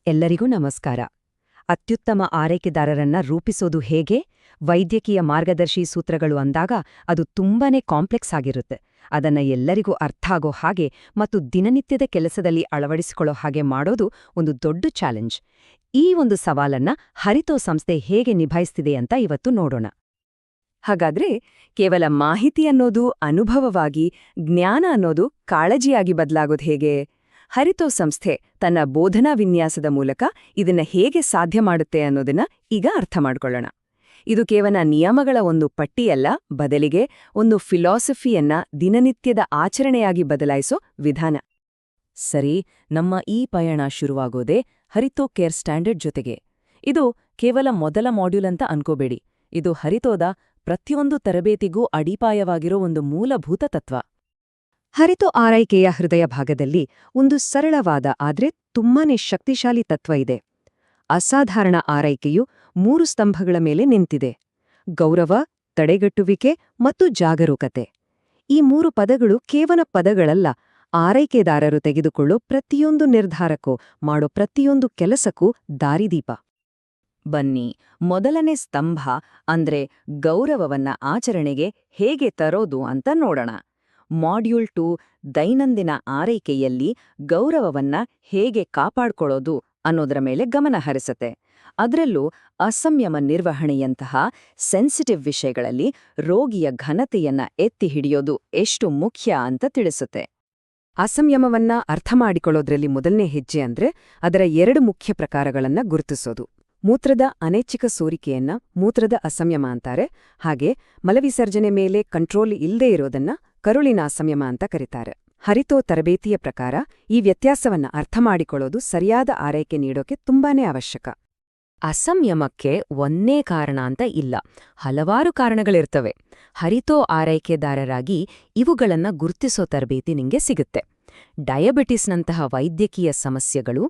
ಎಲ್ಲರಿಗೂ ನಮಸ್ಕಾರ. ಅತ್ಯುತ್ತಮ ಆರೈಕೆದಾರರನ್ನ ರೂಪಿಸೋದು ಹೇಗೆ? ವೈದ್ಯಕೀಯ ಮಾರ್ಗದರ್ಶಿ ಸೂತ್ರಗಳು ಅಂದಾಗ ಅದು ತುಂಬಾನೇ ಕಾಂಪ್ಲೆಕ್ಸ್ ಆಗಿರುತ್ತೆ. ಅದನ್ನ ಎಲ್ಲರಿಗೂ ಅರ್ಥ ಆಗೋ ಹಾಗೆ ಮತ್ತು ದಿನನಿತ್ಯದ ಕೆಲಸದಲ್ಲಿ ಅಳವಡಿಸಿಕೊಳ್ಳೋ ಹಾಗೆ ಮಾಡೋದು ಒಂದು ದೊಡ್ಡ ಚಾಲೆಂಜ್. ಈ ಒಂದು ಸವಾಲನ್ನ ಹರಿತೋ ಸಂಸ್ಥೆ ಹೇಗೆ ನಿಭಾಯಿಸ್ತಿದೆ ಅಂತ ಇವತ್ತು ನೋಡೋಣ. ಹಾಗಾದ್ರೆ ಕೇವಲ ಮಾಹಿತಿ ಅನ್ನೋದು ಅನುಭವವಾಗಿ, ಜ್ಞಾನ ಅನ್ನೋದು ಕಾಳಜಿಯಾಗಿ ಬದಲಾಗೋದು ಹೇಗೆ? ಹರಿತೋ ಸಂಸ್ಥೆ ತನ್ನ ಬೋಧನಾ ವಿನ್ಯಾಸದ ಮೂಲಕ ಇದನ್ನ ಹೇಗೆ ಸಾಧ್ಯ ಮಾಡುತ್ತೆ ಅನ್ನೋದನ್ನ ಈಗ ಅರ್ಥ ಮಾಡ್ಕೊಳ್ಳೋಣ. ಇದು ಕೇವಲ ನಿಯಮಗಳ ಒಂದು ಪಟ್ಟಿಯಲ್ಲ, ಬದಲಿಗೆ ಒಂದು ಫಿಲಾಸಫಿಯನ್ನ ದಿನನಿತ್ಯದ ಆಚರಣೆಯಾಗಿ ಬದಲಾಯಿಸೋ ವಿಧಾನ. ಸರಿ, ನಮ್ಮ ಈ ಪಯಣ ಶುರುವಾಗೋದೇ ಹರಿತೋ ಕೇರ್ ಸ್ಟ್ಯಾಂಡರ್ಡ್ ಜೊತೆಗೆ. ಇದು ಕೇವಲ ಮೊದಲ ಮಾಡ್ಯೂಲ್ ಅಂತ ಅನ್ಕೋಬೇಡಿ. ಇದು ಹರಿತೋದ ಪ್ರತಿಯೊಂದು ತರಬೇತಿಗೂ ಅಡಿಪಾಯವಾಗಿರೋ ಒಂದು ಮೂಲಭೂತ ತತ್ವ. ಹರಿತೋ ಆರೈಕೆಯ ಹೃದಯ ಭಾಗದಲ್ಲಿ ಒಂದು ಸರಳವಾದ ಆದ್ರೆ ತುಂಬಾನೇ ಶಕ್ತಿಶಾಲಿ ತತ್ವ ಇದೆ. ಅಸಾಧಾರಣ ಆರೈಕೆಯು 3 ಸ್ತಂಭಗಳ ಮೇಲೆ ನಿಂತಿದೆ: ಗೌರವ, ತಡೆಗಟ್ಟುವಿಕೆ ಮತ್ತು ಜಾಗರೂಕತೆ. ಈ 3 ಪದಗಳು ಕೇವಲ ಪದಗಳಲ್ಲ, ಆರೈಕೆದಾರರು ತೆಗೆದುಕೊಳ್ಳೋ ಪ್ರತಿಯೊಂದು ನಿರ್ಧಾರಕ್ಕೂ, ಮಾಡೋ ಪ್ರತಿಯೊಂದು ಕೆಲಸಕ್ಕೂ ದಾರಿದೀಪ. ಬನ್ನಿ, ಮೊದಲನೇ ಸ್ತಂಭ ಅಂದ್ರೆ ಗೌರವವನ್ನ ಆಚರಣೆಗೆ ಹೇಗೆ ತರೋದು ಅಂತ ನೋಡೋಣ. ಮಾಡ್ಯೂಲ್ 2 ದೈನಂದಿನ ಆರೈಕೆಯಲ್ಲಿ ಗೌರವವನ್ನ ಹೇಗೆ ಕಾಪಾಡ್ಕೊಳ್ಳೋದು ಅನ್ನೋದರ ಮೇಲೆ ಗಮನ ಹರಿಸುತ್ತೆ. ಅದರಲ್ಲೂ ಅಸಂಯಮ ನಿರ್ವಹಣೆಯಂತಹ ಸೆನ್ಸಿಟಿವ್ ವಿಷಯಗಳಲ್ಲಿ ರೋಗಿಯ ಘನತೆಯನ್ನ ಎತ್ತಿ ಹಿಡಿಯೋದು ಎಷ್ಟು ಮುಖ್ಯ ಅಂತ ತಿಳಿಸುತ್ತೆ. ಅಸಂಯಮವನ್ನ ಅರ್ಥ ಮಾಡಿಕೊಳ್ಳೋದ್ರಲ್ಲಿ ಮೊದಲನೇ ಹೆಜ್ಜೆ ಅಂದ್ರೆ ಅದರ 2 ಮುಖ್ಯ ಪ್ರಕಾರಗಳನ್ನ ಗುರುತಿಸೋದು. ಮೂತ್ರದ ಅನೈಚ್ಛಿಕ ಸೋರಿಕೆಯನ್ನ ಮೂತ್ರದ ಅಸಂಯಮ ಅಂತಾರೆ. ಹಾಗೆ ಮಲವಿಸರ್ಜನೆ ಮೇಲೆ ಕಂಟ್ರೋಲ್ ಇಲ್ಲದೇ ಇರೋದನ್ನ ಕರುಳಿನ ಅಸಂಯಮ ಅಂತ ಕರೀತಾರೆ. ಹರಿತೋ ತರಬೇತಿಯ ಪ್ರಕಾರ ಈ ವ್ಯತ್ಯಾಸವನ್ನ ಅರ್ಥ ಮಾಡಿಕೊಳ್ಳೋದು ಸರಿಯಾದ ಆರೈಕೆ ನೀಡೋಕೆ ತುಂಬಾನೇ ಅವಶ್ಯಕ. ಅಸಂಯಮಕ್ಕೆ ಒಂದೇ ಕಾರಣ ಅಂತ ಇಲ್ಲ, ಹಲವಾರು ಕಾರಣಗಳಿರ್ತವೆ. ಹರಿತೋ ಆರೈಕೆದಾರರಾಗಿ ಇವುಗಳನ್ನ ಗುರ್ತಿಸೋ ತರಬೇತಿ ನಿಂಗೆ ಸಿಗುತ್ತೆ. ಡಯಾಬಿಟಿಸ್ನಂತಹ ವೈದ್ಯಕೀಯ ಸಮಸ್ಯೆಗಳು,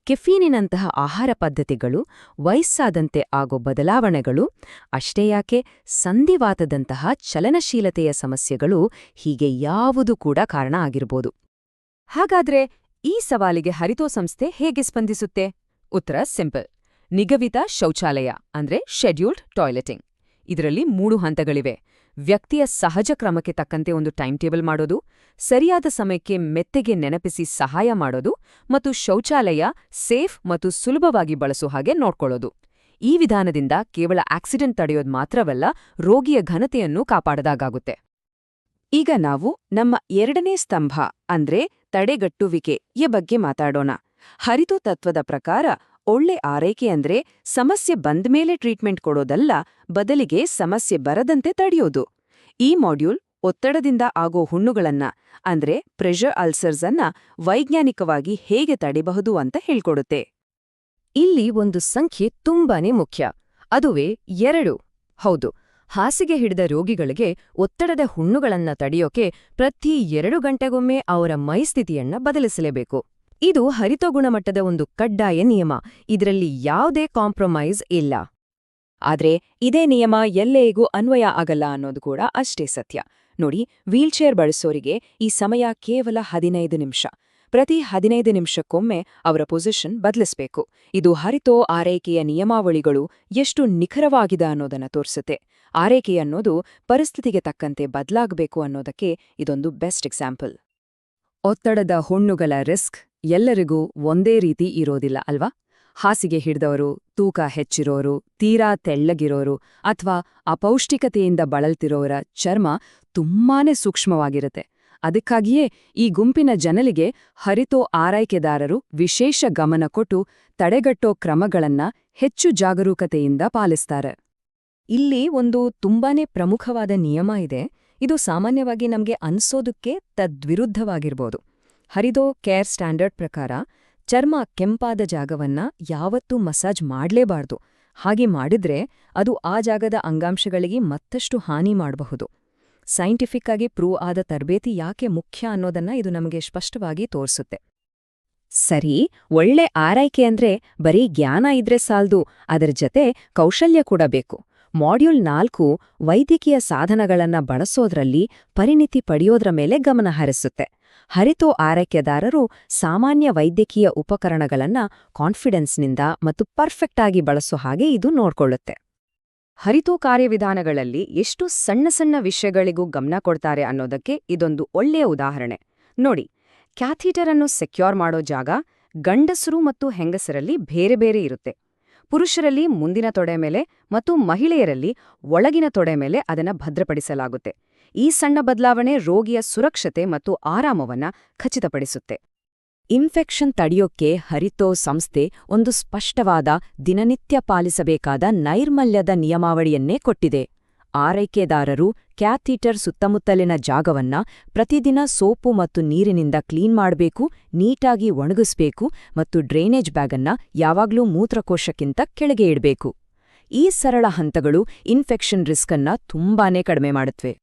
ಕೆಫೀನಿನಂತಹ ಆಹಾರ ಪದ್ಧತಿಗಳು, ವಯಸ್ಸಾದಂತೆ ಆಗೋ ಬದಲಾವಣೆಗಳು, ಅಷ್ಟೇ ಯಾಕೆ ಸಂಧಿವಾತದಂತಹ ಚಲನಶೀಲತೆಯ ಸಮಸ್ಯೆಗಳು, ಹೀಗೆ ಯಾವುದು ಕೂಡ ಕಾರಣ ಆಗಿರ್ಬೋದು. ಹಾಗಾದ್ರೆ ಈ ಸವಾಲಿಗೆ ಹರಿತೋ ಸಂಸ್ಥೆ ಹೇಗೆ ಸ್ಪಂದಿಸುತ್ತೆ? ಉತ್ತರ ಸಿಂಪಲ್: ನಿಗದಿತ ಶೌಚಾಲಯ ಅಂದ್ರೆ ಶೆಡ್ಯೂಲ್ಡ್ ಟಾಯ್ಲೆಟಿಂಗ್. ಇದರಲ್ಲಿ 3 ಹಂತಗಳಿವೆ: ವ್ಯಕ್ತಿಯ ಸಹಜ ಕ್ರಮಕ್ಕೆ ತಕ್ಕಂತೆ ಒಂದು ಟೈಮ್ ಟೇಬಲ್ ಮಾಡೋದು, ಸರಿಯಾದ ಸಮಯಕ್ಕೆ ಮೆತ್ತೆಗೆ ನೆನಪಿಸಿ ಸಹಾಯ ಮಾಡೋದು, ಮತ್ತು ಶೌಚಾಲಯ ಸೇಫ್ ಮತ್ತು ಸುಲಭವಾಗಿ ಬಳಸೋ ಹಾಗೆ ನೋಡ್ಕೊಳ್ಳೋದು. ಈ ವಿಧಾನದಿಂದ ಕೇವಲ ಆಕ್ಸಿಡೆಂಟ್ ತಡೆಯೋದು ಮಾತ್ರವಲ್ಲ, ರೋಗಿಯ ಘನತೆಯನ್ನೂ ಕಾಪಾಡದಾಗುತ್ತೆ. ಈಗ ನಾವು ನಮ್ಮ 2ನೇ ಸ್ತಂಭ ಅಂದ್ರೆ ತಡೆಗಟ್ಟುವಿಕೆಯ ಬಗ್ಗೆ ಮಾತಾಡೋಣ. ಹರಿತೋ ತತ್ವದ ಪ್ರಕಾರ ಒಳ್ಳೆ ಆರೈಕೆ ಅಂದ್ರೆ ಸಮಸ್ಯೆ ಬಂದ್ಮೇಲೆ ಟ್ರೀಟ್ಮೆಂಟ್ ಕೊಡೋದಲ್ಲ, ಬದಲಿಗೆ ಸಮಸ್ಯೆ ಬರದಂತೆ ತಡೆಯೋದು. ಈ ಮಾಡ್ಯೂಲ್ ಒತ್ತಡದಿಂದ ಆಗೋ ಹುಣ್ಣುಗಳನ್ನ ಅಂದ್ರೆ ಪ್ರೆಷರ್ ಅಲ್ಸರ್ಸ್ ಅನ್ನ ವೈಜ್ಞಾನಿಕವಾಗಿ ಹೇಗೆ ತಡೆಯಬಹುದು ಅಂತ ಹೇಳ್ಕೊಡುತ್ತೆ. ಇಲ್ಲಿ ಒಂದು ಸಂಖ್ಯೆ ತುಂಬಾನೇ ಮುಖ್ಯ, ಅದುವೇ 2. ಹೌದು, ಹಾಸಿಗೆ ಹಿಡಿದ ರೋಗಿಗಳಿಗೆ ಒತ್ತಡದ ಹುಣ್ಣುಗಳನ್ನ ತಡೆಯೋಕೆ ಪ್ರತಿ 2 ಗಂಟೆಗೊಮ್ಮೆ ಅವರ ಮೈಸ್ಥಿತಿಯನ್ನ ಬದಲಿಸಲೇಬೇಕು. ಇದು ಹರಿತೋ ಗುಣಮಟ್ಟದ ಒಂದು ಕಡ್ಡಾಯ ನಿಯಮ. ಇದರಲ್ಲಿ ಯಾವುದೇ ಕಾಂಪ್ರಮೈಸ್ ಇಲ್ಲ. ಆದ್ರೆ ಇದೇ ನಿಯಮ ಎಲ್ಲೆಗೂ ಅನ್ವಯ ಆಗಲ್ಲ ಅನ್ನೋದು ಕೂಡ ಅಷ್ಟೇ ಸತ್ಯ. ನೋಡಿ, ವೀಲ್ಚೇರ್ ಬಳಸೋರಿಗೆ ಈ ಸಮಯ ಕೇವಲ 15 ನಿಮಿಷ. ಪ್ರತಿ 15 ನಿಮಿಷಕ್ಕೊಮ್ಮೆ ಅವರ ಪೊಸಿಷನ್ ಬದಲಿಸಬೇಕು. ಇದು ಹರಿತೋ ಆರೈಕೆಯ ನಿಯಮಾವಳಿಗಳು ಎಷ್ಟು ನಿಖರವಾಗಿದೆ ಅನ್ನೋದನ್ನ ತೋರಿಸುತ್ತೆ. ಆರೈಕೆ ಅನ್ನೋದು ಪರಿಸ್ಥಿತಿಗೆ ತಕ್ಕಂತೆ ಬದಲಾಗಬೇಕು ಅನ್ನೋದಕ್ಕೆ ಇದೊಂದು ಬೆಸ್ಟ್ ಎಕ್ಸಾಂಪಲ್. ಒತ್ತಡದ ಹುಣ್ಣುಗಳ ರಿಸ್ಕ್ ಎಲ್ಲರಿಗೂ ಒಂದೇ ರೀತಿ ಇರೋದಿಲ್ಲ ಅಲ್ವಾ? ಹಾಸಿಗೆ ಹಿಡಿದವರು, ತೂಕ ಹೆಚ್ಚಿರೋರು, ತೀರಾ ತೆಳ್ಳಗಿರೋರು ಅಥವಾ ಅಪೌಷ್ಟಿಕತೆಯಿಂದ ಬಳಲ್ತಿರೋರ ಚರ್ಮ ತುಂಬಾನೇ ಸೂಕ್ಷ್ಮವಾಗಿರುತ್ತೆ. ಅದಕ್ಕಾಗಿಯೇ ಈ ಗುಂಪಿನ ಜನರಿಗೆ ಹರಿತೋ ಆರೈಕೆದಾರರು ವಿಶೇಷ ಗಮನ ಕೊಟ್ಟು ತಡೆಗಟ್ಟೋ ಕ್ರಮಗಳನ್ನ ಹೆಚ್ಚು ಜಾಗರೂಕತೆಯಿಂದ ಪಾಲಿಸ್ತಾರೆ. ಇಲ್ಲಿ ಒಂದು ತುಂಬಾನೇ ಪ್ರಮುಖವಾದ ನಿಯಮ ಇದೆ. ಇದು ಸಾಮಾನ್ಯವಾಗಿ ನಮಗೆ ಅನ್ಸೋದಕ್ಕೆ ತದ್ವಿರುದ್ಧವಾಗಿರ್ಬೋದು. ಹರಿತೋ ಕೇರ್ ಸ್ಟ್ಯಾಂಡರ್ಡ್ ಪ್ರಕಾರ ಚರ್ಮ ಕೆಂಪಾದ ಜಾಗವನ್ನ ಯಾವತ್ತೂ ಮಸಾಜ್ ಮಾಡ್ಲೇಬಾರ್ದು. ಹಾಗೆ ಮಾಡಿದ್ರೆ ಅದು ಆ ಜಾಗದ ಅಂಗಾಂಶಗಳಿಗೆ ಮತ್ತಷ್ಟು ಹಾನಿ ಮಾಡಬಹುದು. ಸೈಂಟಿಫಿಕ್ ಆಗಿ ಪ್ರೂವ್ ಆದ ತರಬೇತಿ ಯಾಕೆ ಮುಖ್ಯ ಅನ್ನೋದನ್ನ ಇದು ನಮಗೆ ಸ್ಪಷ್ಟವಾಗಿ ತೋರಿಸುತ್ತೆ. ಸರಿ, ಒಳ್ಳೆ ಆರೈಕೆ ಅಂದ್ರೆ ಬರೀ ಜ್ಞಾನ ಇದ್ರೆ ಸಾಲ್ದು, ಅದರ ಜತೆ ಕೌಶಲ್ಯ ಕೂಡ ಬೇಕು. ಮಾಡ್ಯೂಲ್ 4 ವೈದ್ಯಕೀಯ ಸಾಧನಗಳನ್ನ ಬಳಸೋದ್ರಲ್ಲಿ ಪರಿಣಿತಿ ಪಡೆಯೋದ್ರ ಮೇಲೆ ಗಮನ ಹರಿಸುತ್ತೆ. ಹರಿತೋ ಆರೈಕೆದಾರರು ಸಾಮಾನ್ಯ ವೈದ್ಯಕೀಯ ಉಪಕರಣಗಳನ್ನ ಕಾನ್ಫಿಡೆನ್ಸ್ನಿಂದ ಮತ್ತು ಪರ್ಫೆಕ್ಟ್ ಆಗಿ ಬಳಸೋ ಹಾಗೆ ಇದು ನೋಡ್ಕೊಳ್ಳುತ್ತೆ. ಹರಿತೋ ಕಾರ್ಯವಿಧಾನಗಳಲ್ಲಿ ಎಷ್ಟು ಸಣ್ಣ ಸಣ್ಣ ವಿಷಯಗಳಿಗೂ ಗಮನ ಕೊಡ್ತಾರೆ ಅನ್ನೋದಕ್ಕೆ ಇದೊಂದು ಒಳ್ಳೆಯ ಉದಾಹರಣೆ. ನೋಡಿ, ಕ್ಯಾಥೀಟರ್ ಅನ್ನು ಸೆಕ್ಯೂರ್ ಮಾಡೋ ಜಾಗ ಗಂಡಸರು ಮತ್ತು ಹೆಂಗಸರಲ್ಲಿ ಬೇರೆ ಬೇರೆ ಇರುತ್ತೆ. ಪುರುಷರಲ್ಲಿ ಮುಂದಿನ ತೊಡೆ ಮೇಲೆ ಮತ್ತು ಮಹಿಳೆಯರಲ್ಲಿ ಒಳಗಿನ ತೊಡೆ ಮೇಲೆ ಅದನ್ನು ಭದ್ರಪಡಿಸಲಾಗುತ್ತೆ. ಈ ಸಣ್ಣ ಬದಲಾವಣೆ ರೋಗಿಯ ಸುರಕ್ಷತೆ ಮತ್ತು ಆರಾಮವನ್ನ ಖಚಿತಪಡಿಸುತ್ತೆ. ಇನ್ಫೆಕ್ಷನ್ ತಡೆಯೋಕ್ಕೆ ಹರಿತೋ ಸಂಸ್ಥೆ ಒಂದು ಸ್ಪಷ್ಟವಾದ ದಿನನಿತ್ಯ ಪಾಲಿಸಬೇಕಾದ ನೈರ್ಮಲ್ಯದ ನಿಯಮಾವಳಿಯನ್ನೇ ಕೊಟ್ಟಿದೆ. ಆರೈಕೆದಾರರು ಕ್ಯಾಥೀಟರ್ ಸುತ್ತಮುತ್ತಲಿನ ಜಾಗವನ್ನ ಪ್ರತಿದಿನ ಸೋಪು ಮತ್ತು ನೀರಿನಿಂದ ಕ್ಲೀನ್ ಮಾಡಬೇಕು, ನೀಟಾಗಿ ಒಣಗಿಸ್ಬೇಕು ಮತ್ತು ಡ್ರೈನೇಜ್ ಬ್ಯಾಗನ್ನ ಯಾವಾಗ್ಲೂ ಮೂತ್ರಕೋಶಕ್ಕಿಂತ ಕೆಳಗೆ ಇಡಬೇಕು. ಈ ಸರಳ ಹಂತಗಳು ಇನ್ಫೆಕ್ಷನ್ ರಿಸ್ಕನ್ನ ತುಂಬಾನೇ ಕಡಿಮೆ ಮಾಡುತ್ತವೆ.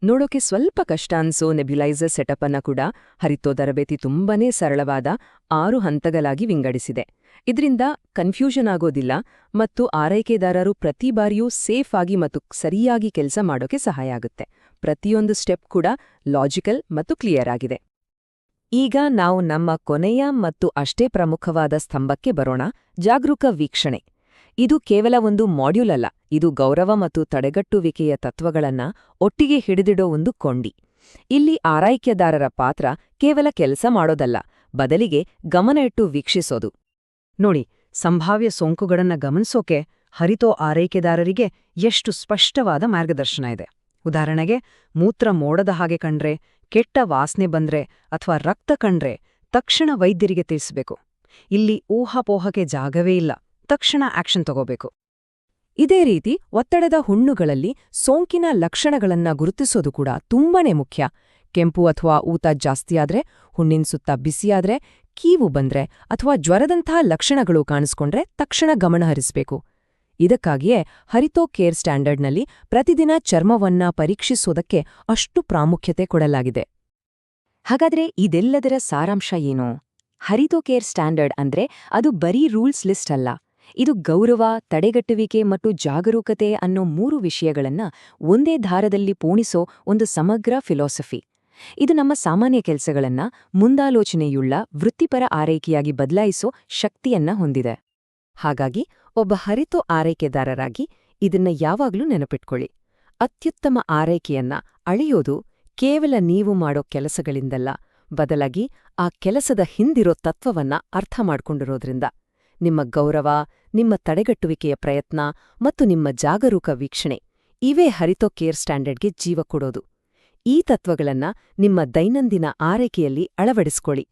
ನೋಡೋಕೆ ಸ್ವಲ್ಪ ಕಷ್ಟ ಅನ್ಸೋ ನೆಬ್ಯುಲೈಸರ್ ಸೆಟಪ್ ಅನ್ನ ಕೂಡ ಹರಿತೋ ತರಬೇತಿ ತುಂಬಾನೇ ಸರಳವಾದ 6 ಹಂತಗಳಾಗಿ ವಿಂಗಡಿಸಿದೆ. ಇದರಿಂದ ಕನ್ಫ್ಯೂಷನ್ ಆಗೋದಿಲ್ಲ ಮತ್ತು ಆರೈಕೆದಾರರು ಪ್ರತಿ ಬಾರಿಯೂ ಸೇಫ್ ಆಗಿ ಮತ್ತು ಸರಿಯಾಗಿ ಕೆಲಸ ಮಾಡೋಕೆ ಸಹಾಯ ಆಗುತ್ತೆ. ಪ್ರತಿಯೊಂದು ಸ್ಟೆಪ್ ಕೂಡ ಲಾಜಿಕಲ್ ಮತ್ತು ಕ್ಲಿಯರ್ ಆಗಿದೆ. ಈಗ ನಾವು ನಮ್ಮ ಕೊನೆಯ ಮತ್ತು ಅಷ್ಟೇ ಪ್ರಮುಖವಾದ ಸ್ತಂಭಕ್ಕೆ ಬರೋಣ, ಜಾಗರೂಕ ವೀಕ್ಷಣೆ. ಇದು ಕೇವಲ ಒಂದು ಮಾಡ್ಯೂಲ್ ಅಲ್ಲ, ಇದು ಗೌರವ ಮತ್ತು ತಡೆಗಟ್ಟುವಿಕೆಯ ತತ್ವಗಳನ್ನ ಒಟ್ಟಿಗೆ ಹಿಡಿದಿಡೋ ಒಂದು ಕೊಂಡಿ. ಇಲ್ಲಿ ಆರೈಕೆದಾರರ ಪಾತ್ರ ಕೇವಲ ಕೆಲಸ ಮಾಡೋದಲ್ಲ, ಬದಲಿಗೆ ಗಮನ ಇಟ್ಟು ವೀಕ್ಷಿಸೋದು. ನೋಡಿ, ಸಂಭಾವ್ಯ ಸೋಂಕುಗಳನ್ನ ಗಮನಿಸೋಕೆ ಹರಿತೋ ಆರೈಕೆದಾರರಿಗೆ ಎಷ್ಟು ಸ್ಪಷ್ಟವಾದ ಮಾರ್ಗದರ್ಶನ ಇದೆ. ಉದಾಹರಣೆಗೆ, ಮೂತ್ರ ಮೋಡದ ಹಾಗೆ ಕಂಡ್ರೆ, ಕೆಟ್ಟ ವಾಸನೆ ಬಂದ್ರೆ ಅಥವಾ ರಕ್ತ ಕಂಡ್ರೆ ತಕ್ಷಣ ವೈದ್ಯರಿಗೆ ತಿಳಿಸಬೇಕು. ಇಲ್ಲಿ ಊಹಾಪೋಹಕ್ಕೆ ಜಾಗವೇ ಇಲ್ಲ, ತಕ್ಷಣ ಆಕ್ಷನ್ ತಗೋಬೇಕು. ಇದೇ ರೀತಿ ಒತ್ತಡದ ಹುಣ್ಣುಗಳಲ್ಲಿ ಸೋಂಕಿನ ಲಕ್ಷಣಗಳನ್ನ ಗುರುತಿಸೋದು ಕೂಡ ತುಂಬಾನೇ ಮುಖ್ಯ. ಕೆಂಪು ಅಥವಾ ಊತ ಜಾಸ್ತಿಯಾದ್ರೆ, ಹುಣ್ಣಿನ ಸುತ್ತ ಬಿಸಿಯಾದ್ರೆ, ಕೀವು ಬಂದ್ರೆ ಅಥವಾ ಜ್ವರದಂತಹ ಲಕ್ಷಣಗಳು ಕಾಣಿಸ್ಕೊಂಡ್ರೆ ತಕ್ಷಣ ಗಮನಹರಿಸಬೇಕು. ಇದಕ್ಕಾಗಿಯೇ ಹರಿತೋ ಕೇರ್ ಸ್ಟ್ಯಾಂಡರ್ಡ್ನಲ್ಲಿ ಪ್ರತಿದಿನ ಚರ್ಮವನ್ನ ಪರೀಕ್ಷಿಸೋದಕ್ಕೆ ಅಷ್ಟು ಪ್ರಾಮುಖ್ಯತೆ ಕೊಡಲಾಗಿದೆ. ಹಾಗಾದ್ರೆ ಇದೆಲ್ಲದರ ಸಾರಾಂಶ ಏನು? ಹರಿತೋ ಕೇರ್ ಸ್ಟ್ಯಾಂಡರ್ಡ್ ಅಂದ್ರೆ ಅದು ಬರೀ ರೂಲ್ಸ್ ಲಿಸ್ಟ್ ಅಲ್ಲ. ಇದು ಗೌರವ, ತಡೆಗಟ್ಟುವಿಕೆ ಮತ್ತು ಜಾಗರೂಕತೆ ಅನ್ನೋ 3 ವಿಷಯಗಳನ್ನ ಒಂದೇ ದಾರದಲ್ಲಿ ಪೋಣಿಸೋ ಒಂದು ಸಮಗ್ರ ಫಿಲಾಸಫಿ. ಇದು ನಮ್ಮ ಸಾಮಾನ್ಯ ಕೆಲಸಗಳನ್ನ ಮುಂದಾಲೋಚನೆಯುಳ್ಳ ವೃತ್ತಿಪರ ಆರೈಕೆಯಾಗಿ ಬದಲಾಯಿಸೋ ಶಕ್ತಿಯನ್ನ ಹೊಂದಿದೆ. ಹಾಗಾಗಿ ಒಬ್ಬ ಹರಿತೋ ಆರೈಕೆದಾರರಾಗಿ ಇದನ್ನ ಯಾವಾಗ್ಲೂ ನೆನಪಿಟ್ಕೊಳ್ಳಿ. ಅತ್ಯುತ್ತಮ ಆರೈಕೆಯನ್ನ ಅಳೆಯೋದು ಕೇವಲ ನೀವು ಮಾಡೋ ಕೆಲಸಗಳಿಂದಲ್ಲ, ಬದಲಾಗಿ ಆ ಕೆಲಸದ ಹಿಂದಿರೋ ತತ್ವವನ್ನ ಅರ್ಥ ಮಾಡ್ಕೊಂಡಿರೋದ್ರಿಂದ. ನಿಮ್ಮ ಗೌರವ, ನಿಮ್ಮ ತಡೆಗಟ್ಟುವಿಕೆಯ ಪ್ರಯತ್ನ ಮತ್ತು ನಿಮ್ಮ ಜಾಗರೂಕ ವೀಕ್ಷಣೆ ಇವೇ ಹರಿತೋ ಕೇರ್ ಸ್ಟ್ಯಾಂಡರ್ಡ್ಗೆ ಜೀವ ಕೊಡೋದು. ಈ ತತ್ವಗಳನ್ನ ನಿಮ್ಮ ದೈನಂದಿನ ಆರೈಕೆಯಲ್ಲಿ ಅಳವಡಿಸ್ಕೊಳ್ಳಿ.